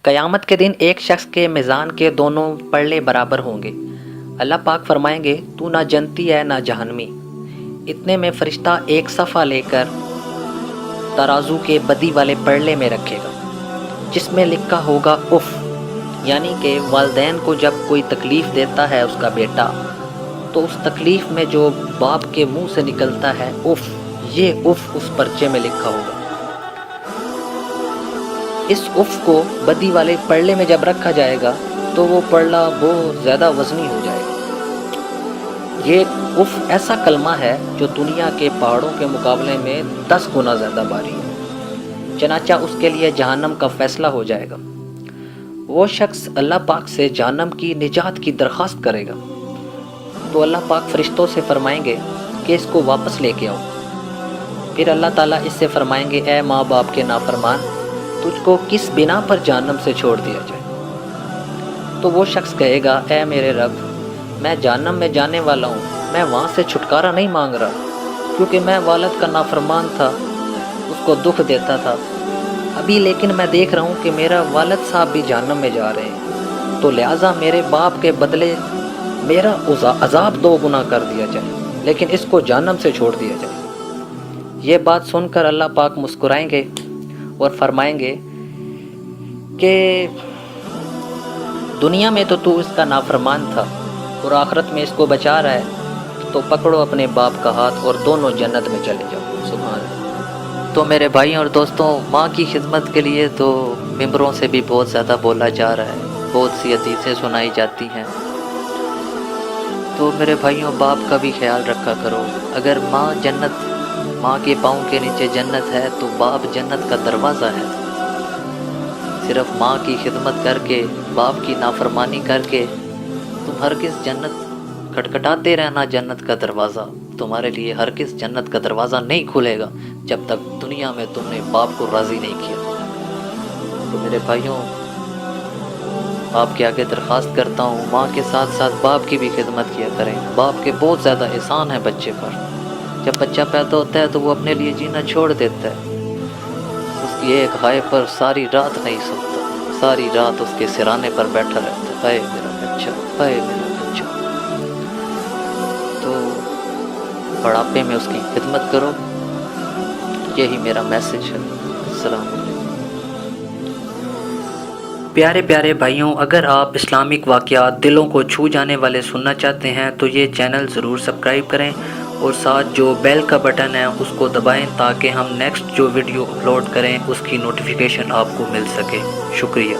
قیامت کے دن ایک شخص کے میزان کے دونوں پلڑے برابر ہوں گے۔ اللہ پاک فرمائیں گے تو نہ جنتی ہے نہ جہنمی۔ اتنے میں فرشتہ ایک صفحہ لے کر ترازو کے بدی والے پلڑے میں رکھے گا، جس میں لکھا ہوگا اف، یعنی کہ والدین کو جب کوئی تکلیف دیتا ہے اس کا بیٹا، تو اس تکلیف میں جو باپ کے منہ سے نکلتا ہے اف، یہ اف اس پرچے میں لکھا ہوگا۔ اس اف کو بدی والے پلڑے میں جب رکھا جائے گا تو وہ پلڑا بہت زیادہ وزنی ہو جائے گا۔ یہ اف ایسا کلمہ ہے جو دنیا کے پہاڑوں کے مقابلے میں 10 گنا زیادہ بھاری ہے، چنانچہ اس کے لیے جہنم کا فیصلہ ہو جائے گا۔ وہ شخص اللہ پاک سے جہنم کی نجات کی درخواست کرے گا تو اللہ پاک فرشتوں سے فرمائیں گے کہ اس کو واپس لے کے آؤ۔ پھر اللہ تعالیٰ اس سے فرمائیں گے اے ماں باپ کے نافرمان، تجھ کو کس بنا پر جہنم سے چھوڑ دیا جائے؟ تو وہ شخص کہے گا اے میرے رب، میں جہنم میں جانے والا ہوں، میں وہاں سے چھٹکارا نہیں مانگ رہا، کیونکہ میں والد کا نافرمان تھا، اس کو دکھ دیتا تھا۔ ابھی لیکن میں دیکھ رہا ہوں کہ میرا والد صاحب بھی جہنم میں جا رہے ہیں، تو لہٰذا میرے باپ کے بدلے میرا عذاب 2 گنا کر دیا جائے، لیکن اس کو جہنم سے چھوڑ دیا جائے۔ یہ بات سن کر اللہ پاک مسکرائیں گے اور فرمائیں گے کہ دنیا میں تو اس کا نافرمان تھا اور آخرت میں اس کو بچا رہا ہے، تو پکڑو اپنے باپ کا ہاتھ اور دونوں جنت میں چلے جاؤ۔ سبحان اللہ۔ تو میرے بھائیوں اور دوستوں، ماں کی خدمت کے لیے تو ممبروں سے بھی بہت زیادہ بولا جا رہا ہے، بہت سی حدیثیں سنائی جاتی ہیں۔ تو میرے بھائیوں، باپ کا بھی خیال رکھا کرو۔ اگر ماں کے پاؤں کے نیچے جنت ہے تو باپ جنت کا دروازہ ہے۔ صرف ماں کی خدمت کر کے، باپ کی نافرمانی کر کے تم ہرگز جنت کھٹکھٹاتے رہنا، جنت کا دروازہ تمہارے لیے ہرگز جنت کا دروازہ نہیں کھلے گا جب تک دنیا میں تم نے باپ کو راضی نہیں کیا۔ تو میرے بھائیوں، آپ کے آگے درخواست کرتا ہوں، ماں کے ساتھ ساتھ باپ کی بھی خدمت کیا کریں۔ باپ کے بہت زیادہ احسان ہے بچے پر۔ جب بچہ پیدا ہوتا ہے تو وہ اپنے لیے جینا چھوڑ دیتا ہے، اس کی ایک ہائے پر ساری رات نہیں سوتا، ساری رات اس کے سرانے پر بیٹھا رہتا ہے، ہائے میرا بچہ، ہائے میرا بچہ۔ تو بڑھاپے میں اس کی خدمت کرو، یہی میرا میسج ہے۔ السلام علیکم۔ پیارے پیارے بھائیوں، اگر آپ اسلامک واقعات دلوں کو چھو جانے والے سننا چاہتے ہیں تو یہ چینل ضرور سبسکرائب کریں اور ساتھ جو بیل کا بٹن ہے اس کو دبائیں تاکہ ہم نیکسٹ جو ویڈیو اپلوڈ کریں اس کی نوٹیفیکیشن آپ کو مل سکے۔ شکریہ۔